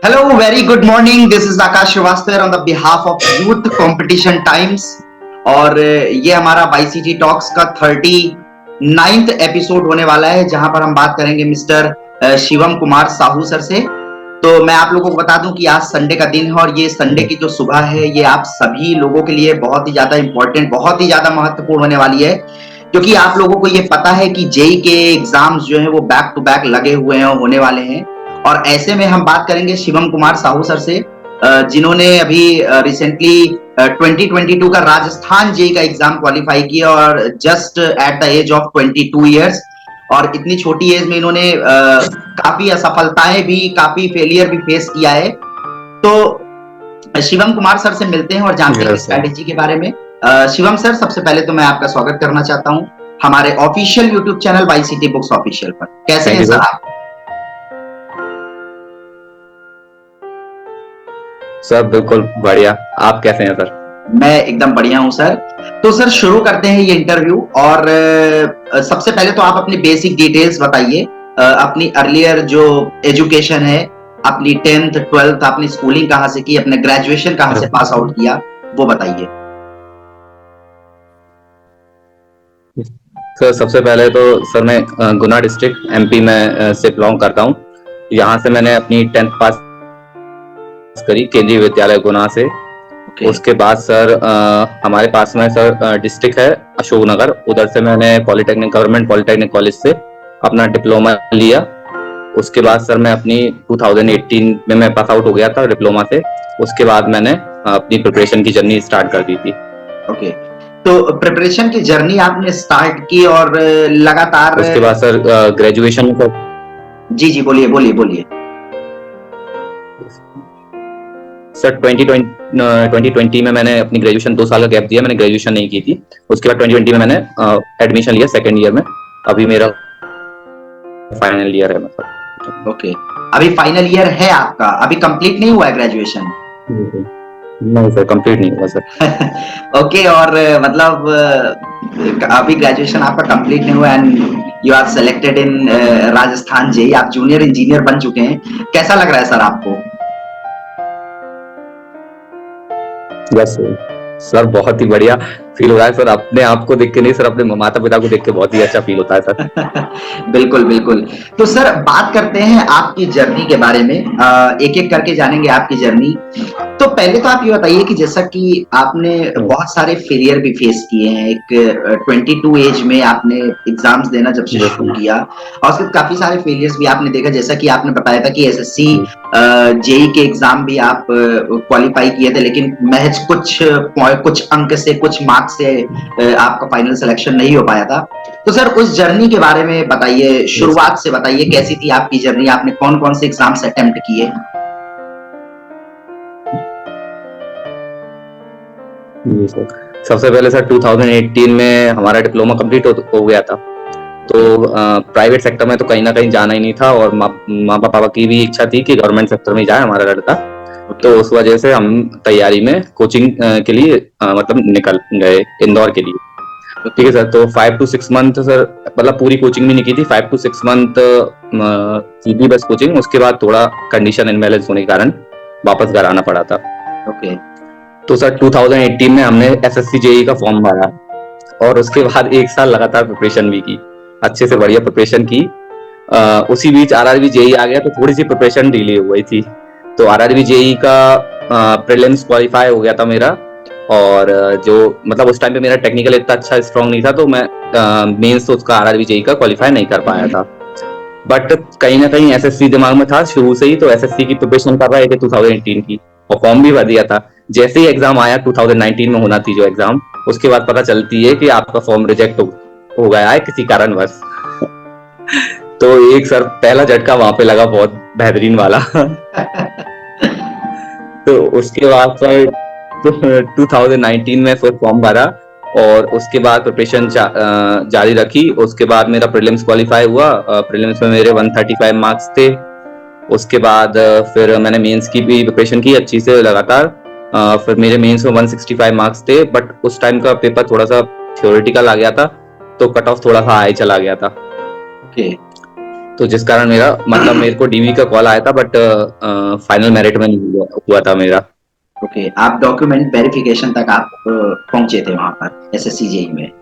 Hello, very good morning. This is Akash Srivastava on the behalf of Youth Competition Times. और ये हमारा YCT talks का 39th episode होने वाला है, जहां पर हम बात करेंगे मिस्टर शिवम कुमार साहू सर से। तो मैं आप लोगों को बता दूं कि आज संडे का दिन है और ये संडे की जो सुबह है ये आप सभी लोगों के लिए बहुत ही ज्यादा इंपॉर्टेंट, बहुत ही ज्यादा महत्वपूर्ण होने वाली है, क्योंकि आप लोगों को ये पता है कि जेई के एग्जाम्स जो है वो बैक टू बैक लगे हुए हैं, होने वाले हैं। और ऐसे में हम बात करेंगे शिवम कुमार साहू सर से, जिन्होंने अभी रिसेंटली 2022 का राजस्थान जेई का एग्जाम क्वालिफाई किया और just at the age of 22 years. और इतनी छोटी एज में इन्होंने काफी असफलताएं भी, काफी फेलियर भी फेस किया है। तो शिवम कुमार सर से मिलते हैं और जानते हैं स्ट्रेटेजी के बारे में। शिवम सर, सबसे पहले तो मैं आपका स्वागत करना चाहता हूं हमारे official YouTube channel YCT books official पर। कैसे हैं सर आप? सर बिल्कुल बढ़िया। आप कैसे हैं सर? मैं एकदम बढ़िया हूं सर। तो सर शुरू करते हैं ये इंटरव्यू। और सबसे पहले तो आप अपनी बेसिक डिटेल्स बताइए, अपनी अर्लियर जो एजुकेशन है, अपनी 10th 12th आपने स्कूलिंग कहाँ से की, अपने ग्रेजुएशन कहाँ से पास आउट किया, वो बताइए। सर सबसे पहले तो सर मैं गुना डिस्ट्रिक्ट MP में से बिलोंग करता हूँ। यहाँ से मैंने अपनी 10th पास करी केंद्रीय विद्यालय गुना से। उसके बाद सर हमारे पास में सर डिस्ट्रिक्ट है अशोकनगर, उधर से मैंने पॉलिटेक्निक, गवर्नमेंट पॉलिटेक्निक कॉलेज से अपना डिप्लोमा लिया। उसके बाद सर मैं अपनी 2018 में मैं पास आउट हो गया था डिप्लोमा से। उसके बाद मैंने अपनी प्रिपरेशन की जर्नी स्टार्ट कर दी थी। ओके, तो प्रिपरेशन की जर्नी आपने स्टार्ट की और लगातार उसके बाद सर ग्रेजुएशन को। जी बोलिए बोलिए बोलिए। सर 2020 में मैंने अपनी ग्रेजुएशन 2 साल का गैप दिया, मैंने ग्रेजुएशन नहीं की थी। उसके बाद 2020 में मैंने एडमिशन लिया सेकेंड ईयर में। अभी मेरा फाइनल ईयर है मतलब। ओके, अभी फाइनल ईयर है आपका, अभी कंप्लीट नहीं हुआ है ग्रेजुएशन? नहीं सर, कंप्लीट नहीं हुआ सर। ओके, और मतलब अभी ग्रेजुएशन आपका कंप्लीट नहीं हुआ and you are selected in Rajasthan JE, आप जूनियर इंजीनियर बन चुके हैं। कैसा लग रहा है सर आपको? यस सर, बहुत ही बढ़िया फील हो रहा है सर। अपने आप को देख के नहीं सर, अपने माता पिता को देख के बहुत ही अच्छा फील होता है सर। बिल्कुल बिल्कुल। तो सर बात करते हैं आपकी जर्नी के बारे में, एक एक करके जानेंगे आपकी जर्नी। तो पहले तो आप ये बताइए कि जैसा कि आपने बहुत सारे फेलियर भी फेस किए हैं, एक 22 एज में आपने एग्जाम्स देना जब से शुरू किया, और उसके काफी सारे फेलियर्स भी आपने देखा, जैसा कि आपने बताया था कि SSC जेई के एग्जाम भी आप क्वालिफाई किए थे, लेकिन महज कुछ अंक से, कुछ मार्क्स से आपका फाइनल सिलेक्शन नहीं हो पाया था। तो सर उस जर्नी के बारे में बताइए, शुरुआत से बताइए, कैसी थी आपकी जर्नी, आपने कौन कौन से एग्जाम्स अटेम्प्ट किए? सबसे पहले सर 2018 में हमारा डिप्लोमा कंप्लीट हो गया था। तो प्राइवेट सेक्टर में तो कहीं ना कहीं जाना ही नहीं था, और माँ पापा की भी इच्छा थी कि गवर्नमेंट सेक्टर में जाए हमारा लड़का। तो उस वजह से हम तैयारी में कोचिंग के लिए मतलब निकल गए इंदौर के लिए। ठीक है सर, तो 5 to 6 मंथ सर, मतलब पूरी कोचिंग भी नहीं की थी, 5 to 6 मंथ सीधी बस कोचिंग। उसके बाद थोड़ा कंडीशन इनबैलेंस होने के कारण वापस घर आना पड़ा था। ओके, तो सर 2018 में हमने SSC जेई का फॉर्म भरा, और उसके बाद 1 साल लगातार प्रिपरेशन भी की, अच्छे से बढ़िया प्रिपरेशन की। उसी बीच RRB जेई आ गया, तो थोड़ी सी प्रिपरेशन डिले हो गई थी। तो RRB जेई का प्रीलिम्स क्वालिफाई हो गया था मेरा, और जो मतलब उस टाइम पे मेरा टेक्निकल इतना अच्छा स्ट्रांग नहीं था, तो मैं मेंस तो उसका RRB जेई का क्वालिफाई नहीं कर पाया था। बट कहीं ना कहीं SSC दिमाग में था शुरू से ही, तो SSC की प्रिपरेशन कर रहे थे 2018 की, और फॉर्म भी भर दिया था। जैसे ही एग्जाम आया 2019 में होना थी जो एग्जाम, उसके बाद पता चलती है कि आपका फॉर्म रिजेक्ट हो गया है किसी कारणवश। तो एक सर पहला झटका वहां पे लगा, बहुत बेहतरीन वाला। तो उसके बाद सर 2019 में फिर फॉर्म भरा, और उसके बाद प्रिपरेशन जारी रखी। उसके बाद मेरा प्रीलिम्स क्वालिफाई हुआ, प्रीलिम्स में मेरे 135 मार्क्स थे। उसके बाद फिर मैंने मेंस की भी प्रिपरेशन की अच्छी से लगातार। फिर मेरे मेंस में 165 मार्क्स थे, बट उस टाइम का पेपर थोड़ा सा थ्योरेटिकल आ गया था, तो कट ऑफ थोड़ा सा हाई चला गया था। ओके, तो जिस कारण मेरा मतलब मेरे को डीवी का कॉल आया था, बट फाइनल मेरिट में नहीं हुआ था मेरा। ओके, आप डॉक्यूमेंट वेरिफिकेशन तक आप पहुंचे थे वहां पर एसएससी जेई में।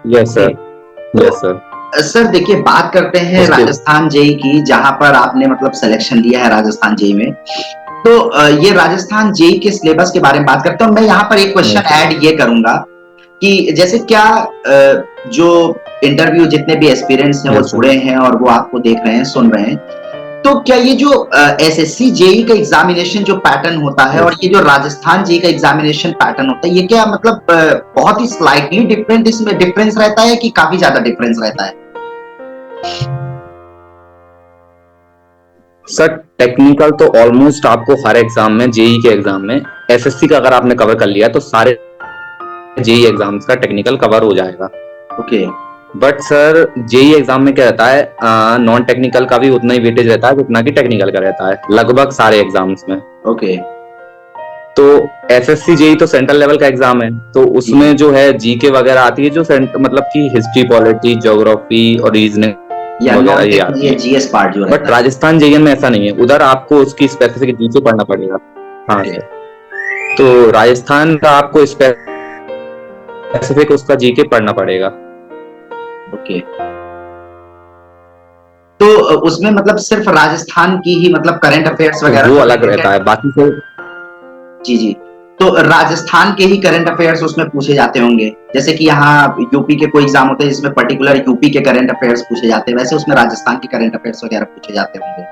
यस सर, तो यस सर। सर देखिए, बात करते हैं उसके राजस्थान जेई की, जहां पर आपने मतलब सिलेक्शन लिया है राजस्थान जेई में। तो ये राजस्थान जेई के सिलेबस के बारे में बात करते हैं। मैं यहाँ पर एक क्वेश्चन ऐड ये करूंगा कि जैसे क्या जो इंटरव्यू जितने भी एस्पिरेंट्स हैं वो Yes, sir. जुड़े हैं और वो आपको देख रहे हैं, सुन रहे हैं, तो क्या ये जो एसएससी जेई का एग्जामिनेशन जो पैटर्न होता है Yes. और ये जो राजस्थान जेई का एग्जामिनेशन पैटर्न होता है, ये क्या मतलब बहुत ही स्लाइटली डिफरेंट इसमें डिफरेंस रहता है कि काफी ज्यादा डिफरेंस रहता है? सर टेक्निकल तो ऑलमोस्ट आपको हर एग्जाम में, जेई के एग्जाम में, एसएससी का अगर आपने कवर कर लिया तो सारे जेई एग्जाम्स का टेक्निकल कवर हो जाएगा। Okay. But sir JE exam में क्या रहता है, नॉन टेक्निकल का भी उतना ही वेटेज रहता है जितना कि टेक्निकल का रहता है, लगभग सारे एग्जाम्स में। ओके। तो एसएससी जेई तो सेंट्रल लेवल का एग्जाम है, तो उसमें जो है जीके वगैरह आती है, जो मतलब कि हिस्ट्री, पॉलिटी, ज्योग्राफी और रीजनिंग वगैरह ये आती है। जीएस पार्ट जो बट राजस्थान जेई में ऐसा नहीं है, उधर आपको उसकी स्पेसिफिक जीके पढ़ना पड़ेगा। हाँ सर, तो राजस्थान का आपको स्पेसिफिक उसका जीके पढ़ना पड़ेगा। ओके। तो उसमें मतलब सिर्फ राजस्थान की ही मतलब करंट अफेयर्स वगैरह वो अलग रहता है, बाकी से जी जी। तो राजस्थान के ही करंट अफेयर्स उसमें पूछे जाते होंगे, जैसे कि यहाँ यूपी के कोई एग्जाम होते हैं जिसमें पर्टिकुलर यूपी के करंट अफेयर्स पूछे जाते हैं, वैसे उसमें राजस्थान के करंट अफेयर्स वगैरह पूछे जाते होंगे।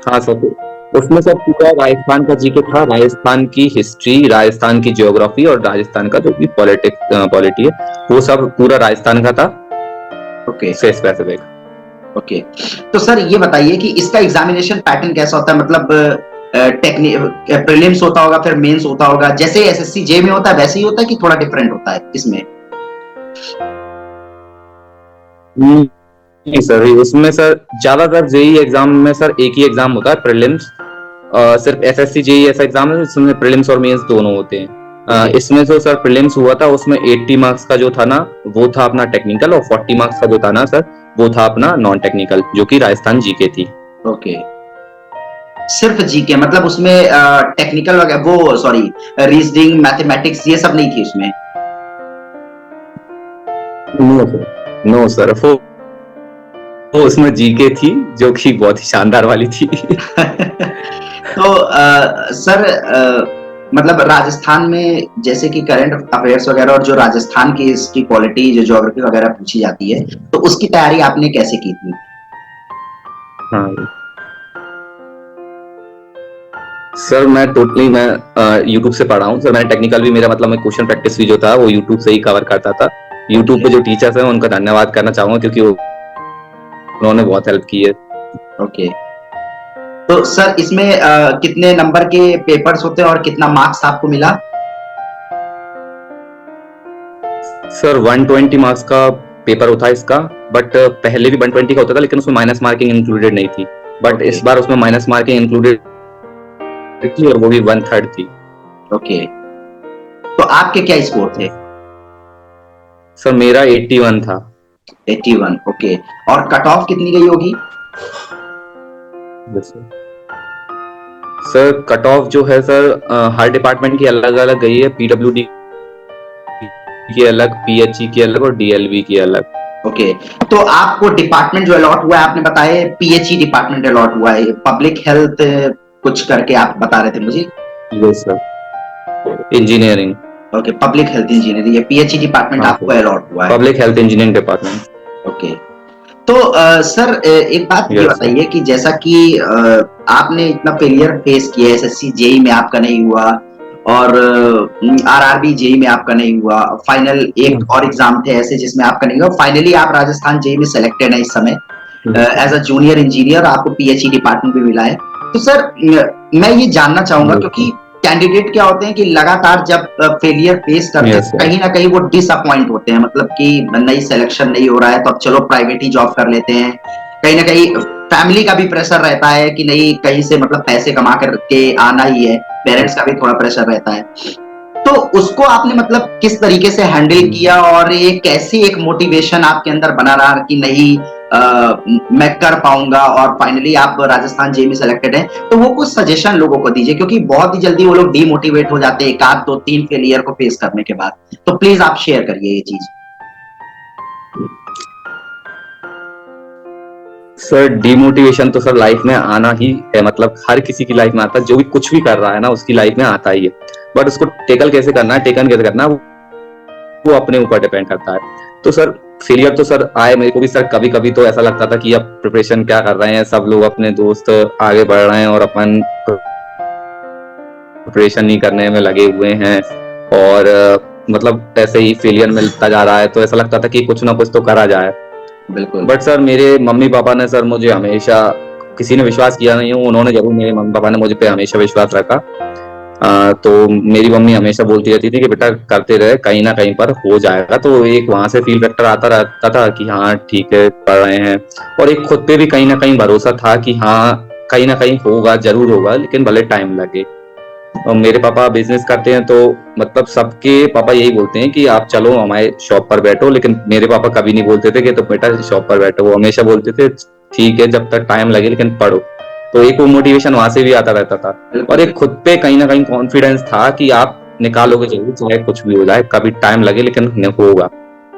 हाँ सर, तो उसमें सब पूरा राजस्थान का जीके था, राजस्थान की हिस्ट्री, राजस्थान की ज्योग्राफी और राजस्थान का जो भी पॉलिटी है, वो सब पूरा राजस्थान का था। ओके। से स्पेसिफिक। ओके। तो सर ये बताइए कि इसका एग्जामिनेशन पैटर्न कैसा होता है, मतलब प्रीलिम्स होता होगा, फिर मेंस होता होगा, जैसे एसएससी जे में होता है वैसे ही होता है कि थोड़ा डिफरेंट होता है इसमें? नहीं सर, उसमें सर ज्यादातर जेई एग्जाम में सर एक ही एग्जाम होता है, प्रीलिम्स। सिर्फ एसएससी जेई ऐसा एग्जाम है जिसमें प्रीलिम्स और मेंस दोनों होते हैं। इसमें जो सर प्रीलिम्स हुआ था उसमें 80 मार्क्स का जो था ना, वो था अपना टेक्निकल, और 40 मार्क्स का जो था ना सर, वो था अपना नॉन टेक्निकल, जो कि राजस्थान जीके थी। ओके। सिर्फ जीके, मतलब उसमें टेक्निकल वगैरह, वो सॉरी, रीजनिंग, मैथमेटिक्स ये सब नहीं थी उसमें? नो सर, वो उसमें जीके थी जो कि बहुत ही शानदार वाली थी। तो सर मतलब राजस्थान में जैसे कि करंट अफेयर्स वगैरह और जो राजस्थान की हिस्ट्री, पॉलिटी, जो ज्योग्राफी वगैरह पूछी जाती है, तो उसकी तैयारी आपने कैसे की थी? हाँ सर, मैं यूट्यूब से पढ़ा हूँ सर। मैंने टेक्निकल भी, मेरा मतलब मैं क्वेश्चन प्रैक्टिस भी जो था वो यूट्यूब से ही कवर करता था। यूट्यूब पे जो टीचर्स हैं उनका धन्यवाद करना चाहूंगा, क्योंकि उन्होंने बहुत हेल्प की है। ओके। तो सर इसमें कितने नंबर के पेपर्स होते हैं और कितना मार्क्स आपको मिला? सर 120 मार्क्स का पेपर होता है इसका, बट पहले भी 120 का होता था, लेकिन उसमें माइनस मार्किंग इंक्लूडेड नहीं थी। बट इस बार उसमें माइनस मार्किंग इंक्लूडेड थी, और वो भी 1/3 थी। ओके। तो आपके क्या स्कोर थे? सर मेरा 81 था। 81। ओके। और कट ऑफ कितनी गई होगी? सर कट ऑफ जो है सर, हर डिपार्टमेंट की अलग अलग गई है। पीडब्ल्यूडी की अलग, पीएचई की अलग और डीएलवी की अलग। ओके। तो आपको डिपार्टमेंट जो अलॉट हुआ है, आपने बताया पीएचई डिपार्टमेंट अलॉट हुआ है, पब्लिक हेल्थ कुछ करके आप बता रहे थे मुझे। Yes sir, engineering. Okay, public health engineering, ये पीएचई डिपार्टमेंट आपको अलॉट हुआ है? Public health engineering department. Okay. तो सर एक बात ये बताइए कि जैसा कि आपने इतना फेलियर फेस किया, एसएससी जेई में आपका नहीं हुआ और आरआरबी जेई में आपका नहीं हुआ, फाइनल एक और एग्जाम थे ऐसे जिसमें आपका नहीं हुआ, फाइनली आप राजस्थान जेई में सेलेक्टेड है इस समय एज अ जूनियर इंजीनियर, आपको पीएचई डिपार्टमेंट भी मिला है। तो सर मैं ये जानना चाहूंगा, क्योंकि कैंडिडेट क्या होते हैं कि लगातार जब फेलियर फेस करते हैं कहीं ना कहीं वो डिसअपॉइंट होते हैं, मतलब कि नई सिलेक्शन नहीं हो रहा है तो अब चलो प्राइवेट ही जॉब कर लेते हैं। कहीं ना कहीं फैमिली का भी प्रेशर रहता है कि नहीं, कहीं से मतलब पैसे कमा करके आना ही है, पेरेंट्स का भी थोड़ा प्रेशर रहता है। तो उसको आपने मतलब किस तरीके से हैंडल किया और ये कैसे एक मोटिवेशन आपके अंदर बना रहा कि नहीं मैं कर पाऊंगा और फाइनली आप राजस्थान जे में सेलेक्टेड हैं, तो वो कुछ सजेशन लोगों को दीजिए क्योंकि बहुत ही जल्दी वो लोग डीमोटिवेट हो जाते हैं एक आध दो तीन फेलियर को फेस करने के बाद। तो प्लीज आप शेयर करिए ये चीज। सर डिमोटिवेशन तो सर लाइफ में आना ही है, मतलब हर किसी की लाइफ में आता है, जो भी कुछ भी कर रहा है ना उसकी लाइफ में आता ही है। बट उसको टेकन कैसे करना है वो अपने ऊपर डिपेंड करता है। तो सर फेलियर तो सर आए मेरे को भी सर, कभी कभी तो ऐसा लगता था कि अब प्रिपरेशन क्या कर रहे हैं, सब लोग अपने दोस्त आगे बढ़ रहे हैं और अपन प्रिपरेशन नहीं करने में लगे हुए हैं और मतलब ऐसे ही फेलियर मिलता जा रहा है। तो ऐसा लगता था कि कुछ ना कुछ तो करा जाए। बिल्कुल। बट सर मेरे मम्मी पापा ने सर मुझे हमेशा, किसी ने विश्वास किया नहीं हो, उन्होंने जरूर, मेरे मम्मी पापा ने मुझे पे हमेशा विश्वास रखा। तो मेरी मम्मी हमेशा बोलती रहती थी कि बेटा करते रहे, कहीं ना कहीं पर हो जाएगा। तो एक वहां से फील फैक्टर आता रहता था कि हाँ ठीक है पढ़ रहे हैं, और एक खुद पे भी कहीं ना कहीं भरोसा था कि हाँ कहीं ना कहीं होगा, जरूर होगा, लेकिन भले टाइम लगे। और मेरे पापा बिजनेस करते हैं, तो मतलब सबके पापा यही बोलते हैं कि आप चलो हमारे शॉप पर बैठो, लेकिन मेरे पापा कभी नहीं बोलते थे कि तो बेटा शॉप पर बैठो। वो हमेशा बोलते थे ठीक है जब तक टाइम लगे लेकिन पढ़ो। तो एक वो मोटिवेशन वहां से भी आता रहता था, और एक खुद पे कहीं ना कहीं कॉन्फिडेंस था कि आप निकालोगे जरूर, चाहे कुछ भी हो जाए, कभी टाइम लगे लेकिन होगा।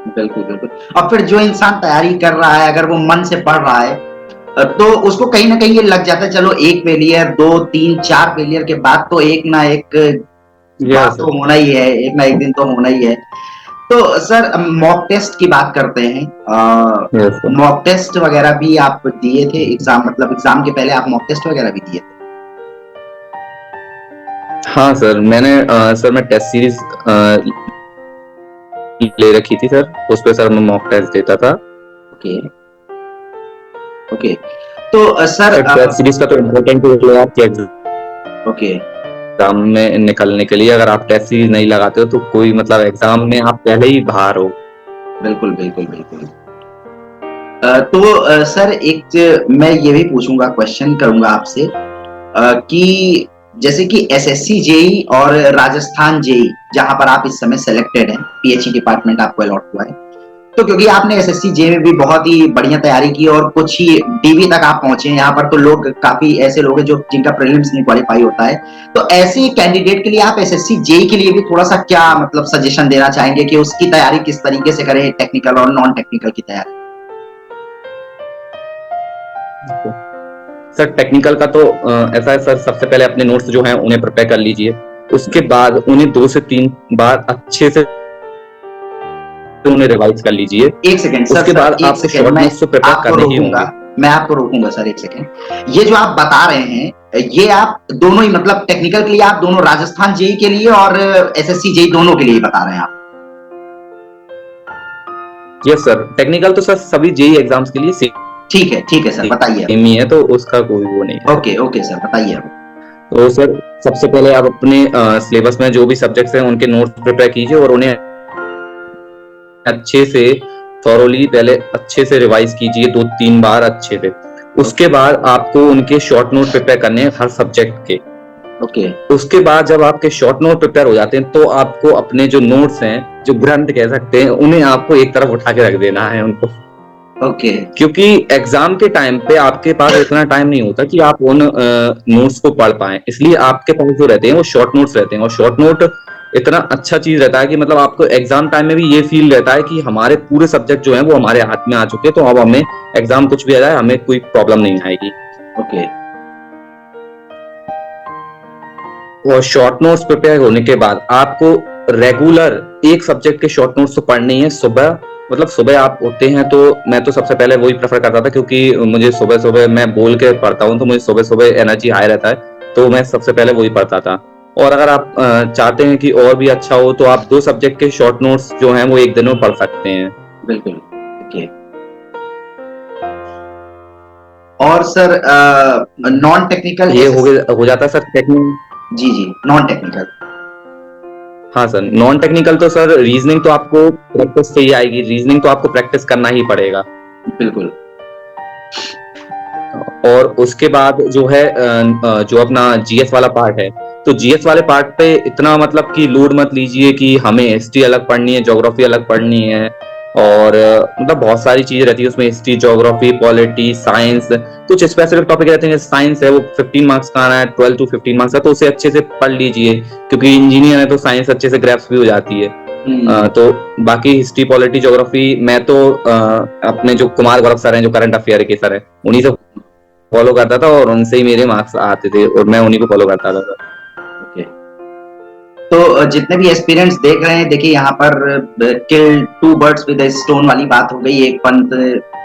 बिल्कुल बिल्कुल। और फिर जो इंसान तैयारी कर रहा है, अगर वो मन से पढ़ रहा है, तो उसको कहीं ना कहीं ये लग जाता है चलो एक फेलियर, दो तीन चार फेलियर के बाद तो एक ना एक बात तो होना ही है, एक ना एक दिन तो होना ही है। तो सर मॉक टेस्ट की बात करते हैं। मॉक टेस्ट वगैरह भी आप दिए थे एग्जाम, मतलब एग्जाम के पहले आप मॉक टेस्ट वगैरह भी दिए थे? हाँ सर सर मैं टेस्ट सीरीज ले रखी थी सर, उस पे सर मैं मॉक टेस्ट देता था। Okay okay. तो सर टेस्ट सीरीज का तो इम्पोर्टेंट है आपके ओके एग्जाम में निकलने के लिए। अगर आप टेस्ट सीरीज नहीं लगाते हो तो कोई मतलब एग्जाम में आप पहले ही बाहर हो। बिल्कुल बिल्कुल बिल्कुल। तो सर एक मैं ये भी पूछूंगा, क्वेश्चन करूंगा आपसे कि जैसे कि एसएससी जेई और राजस्थान जेई जहां पर आप इस समय सेलेक्टेड हैं, पीएचई डिपार्टमेंट आपको अलॉट हुआ है, तो क्योंकि आपने एसएससी जे में भी बहुत ही बढ़िया तैयारी की और कुछ ही डीवी तक आप पहुंचे हैं, यहाँ पर तो लोग काफी ऐसे लोग हैं जो जिनका प्रीलिम्स नहीं क्वालिफाई होता है, तो ऐसे कैंडिडेट के लिए आप एसएससी जेई के लिए भी थोड़ा सा क्या मतलब सजेशन देना चाहेंगे कि उसकी तैयारी किस तरीके से करें, टेक्निकल और नॉन टेक्निकल की तैयारी? सर टेक्निकल का तो ऐसा है सर, सबसे पहले अपने नोट्स जो हैं उन्हें प्रिपेयर कर लीजिए, उसके बाद उन्हें 2 से 3 बार अच्छे से उन्हें रिवाइज कर लीजिए। एक सेकंड सर, उसके बाद आपको शॉर्ट नोट्स तो प्रिपेयर करने ही होंगे। मैं आपको रोकूंगा सर एक सेकंड। ये जो आप बता रहे हैं ये आप दोनों ही मतलब टेक्निकल के लिए आप दोनों राजस्थान जेई के लिए और एसएससी जेई दोनों के लिए बता रहे हैं आप? यस सर, टेक्निकल तो सर सभी जेई एग्जाम्स के लिए ठीक है सर, बताइए। सेम ही है, तो उसका कोई वो नहीं है। ओके सर बताइए। तो सर सबसे पहले आप अपने सिलेबस में जो भी सब्जेक्ट्स हैं उनके नोट्स प्रिपेयर कीजिए और उन्हें अच्छे से थॉरोली पहले अच्छे से रिवाइज कीजिए 2-3 बार अच्छे से। उसके बाद आपको उनके शॉर्ट नोट प्रिपेयर करने हैं हर सब्जेक्ट के। ओके। उसके बाद जब आपके शॉर्ट नोट प्रिपेयर हो जाते हैं तो आपको अपने जो नोट्स हैं, जो ग्रंथ कह सकते हैं, उन्हें आपको एक तरफ उठा के रख देना है उनको। ओके। क्योंकि एग्जाम के टाइम पे आपके पास इतना टाइम नहीं होता कि आप उन नोट्स को पढ़ पाएं, इसलिए आपके पास जो रहते हैं वो शॉर्ट नोट्स रहते हैं। और शॉर्ट नोट इतना अच्छा चीज रहता है कि मतलब आपको एग्जाम टाइम में भी ये फील रहता है कि हमारे पूरे सब्जेक्ट जो हैं वो हमारे हाथ में आ चुके हैं, तो अब हमें एग्जाम कुछ भी आ जाए हमें कोई प्रॉब्लम नहीं आएगी। ओके। और शॉर्ट नोट्स प्रिपेयर होने के बाद आपको रेगुलर एक सब्जेक्ट के शॉर्ट नोट्स तो पढ़ने ही है। सुबह मतलब सुबह आप उठते हैं तो मैं तो सबसे पहले वही प्रेफर करता था, क्योंकि मुझे सुबह मैं बोल के पढ़ता हूँ तो मुझे सुबह एनर्जी हाई रहता है, तो मैं सबसे पहले वही पढ़ता था। और अगर आप चाहते हैं कि और भी अच्छा हो तो आप 2 सब्जेक्ट के शॉर्ट नोट्स जो हैं वो एक दिन में पढ़ सकते हैं। बिल्कुल। ओके। और सर नॉन टेक्निकल ये हो जाता है सर टेक्निकल। जी नॉन टेक्निकल। हाँ सर, नॉन टेक्निकल तो सर रीजनिंग तो आपको प्रैक्टिस से ही आएगी, रीजनिंग तो आपको प्रैक्टिस करना ही पड़ेगा। बिल्कुल। और उसके बाद जो है जो अपना जीएस वाला पार्ट है, तो जीएस वाले पार्ट पे इतना मतलब कि लोड मत लीजिए कि हमें हिस्ट्री अलग पढ़नी है, ज्योग्राफी अलग पढ़नी है, और मतलब बहुत सारी चीजें रहती है उसमें, हिस्ट्री, ज्योग्राफी, पॉलिटी, साइंस, कुछ स्पेसिफिक टॉपिक रहते हैं। साइंस है वो 15 मार्क्स का आना है, 12 to 15 मार्क्स का, तो उसे अच्छे से पढ़ लीजिए, क्योंकि इंजीनियर है तो साइंस अच्छे से ग्रैप्स भी हो जाती है। तो बाकी हिस्ट्री, पॉलिटी, ज्योग्राफी मैं तो अपने जो कुमार गौरव सर हैं, जो करंट अफेयर के सर है, उन्हीं से फॉलो करता था और उनसे ही मेरे मार्क्स आते थे और मैं उन्हीं को फॉलो करता था। ओके, तो जितने भी एस्पिरेंट्स देख रहे हैं, देखिए यहाँ पर kill two birds with a stone वाली बात हो गई, एक पंत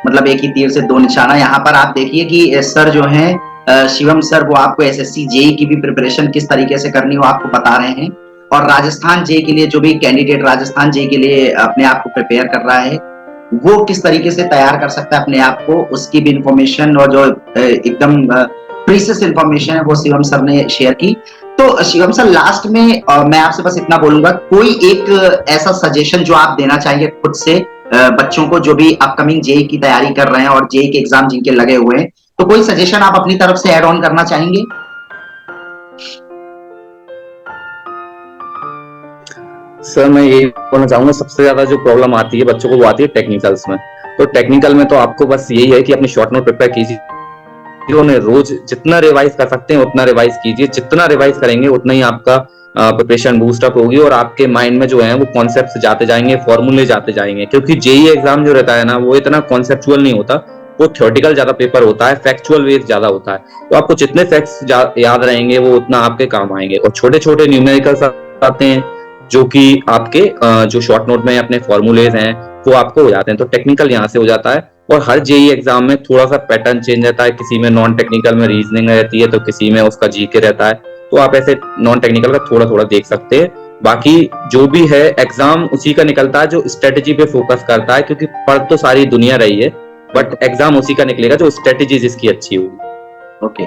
मतलब एक ही तीर से दो निशाना। यहाँ पर आप देखिए कि सर जो हैं शिवम सर, वो आपको एसएससी जेई की भी प्रिपरेशन किस तरीके से करनी वो आपको बता रहे हैं, और राजस्थान जेई के लिए जो भी कैंडिडेट राजस्थान जेई के लिए अपने आप को प्रिपेयर कर रहा है, वो किस तरीके से तैयार कर सकता है अपने आप को, उसकी भी इंफॉर्मेशन और जो एकदम प्रीसियस इंफॉर्मेशन है वो शिवम सर ने शेयर की। तो शिवम सर, लास्ट में मैं आपसे बस इतना बोलूंगा, कोई एक ऐसा सजेशन जो आप देना चाहेंगे खुद से बच्चों को जो भी अपकमिंग जेई की तैयारी कर रहे हैं और जेई के एग्जाम जिनके लगे हुए हैं, तो कोई सजेशन आप अपनी तरफ से ऐड ऑन करना चाहेंगे? सर मैं यही बोलना चाहूंगा, सबसे ज्यादा जो प्रॉब्लम आती है बच्चों को वो आती है टेक्निकल्स में। तो टेक्निकल में तो आपको बस यही है कि अपनी शॉर्ट नोट प्रिपेयर कीजिए, उन्हें रोज जितना रिवाइज कर सकते हैं उतना रिवाइज कीजिए, जितना रिवाइज करेंगे उतना ही आपका प्रिपरेशन बूस्ट अप होगी और आपके माइंड में जो है वो कॉन्सेप्ट जाते जाएंगे, फॉर्मूले जाते जाएंगे। क्योंकि जेई एग्जाम जो रहता है ना, वो इतना कॉन्सेप्चुअल नहीं होता, वो थ्योरेटिकल ज्यादा पेपर होता है, फैक्चुअल वेज ज्यादा होता है। तो आपको जितने फैक्ट्स याद रहेंगे वो उतना आपके काम आएंगे, और छोटे छोटे न्यूमेरिकल्स आते हैं जो कि आपके जो शॉर्ट नोट में अपने फॉर्मूलेज हैं वो आपको हो जाते हैं। तो टेक्निकल यहाँ से हो जाता है, और हर जेई एग्जाम में थोड़ा सा पैटर्न चेंज रहता है, किसी में नॉन टेक्निकल में रीजनिंग रहती है तो किसी में उसका जीके रहता है। तो आप ऐसे नॉन टेक्निकल का थोड़ा थोड़ा देख सकते हैं। बाकी जो भी है एग्जाम उसी का निकलता है जो स्ट्रेटेजी पे फोकस करता है, क्योंकि पढ़ तो सारी दुनिया रही है, बट एग्जाम उसी का निकलेगा जो स्ट्रेटेजी जिसकी अच्छी होगी। ओके,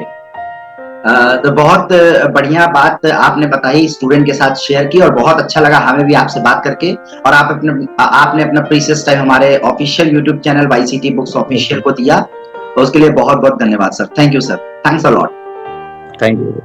तो बहुत बढ़िया बात आपने बताई, स्टूडेंट के साथ शेयर की, और बहुत अच्छा लगा हमें भी आपसे बात करके। और आपने अपना प्रीशियस टाइम हमारे official YouTube channel YCT books official को दिया, तो उसके लिए बहुत बहुत धन्यवाद sir. Thank you sir, thanks a lot. Thank you.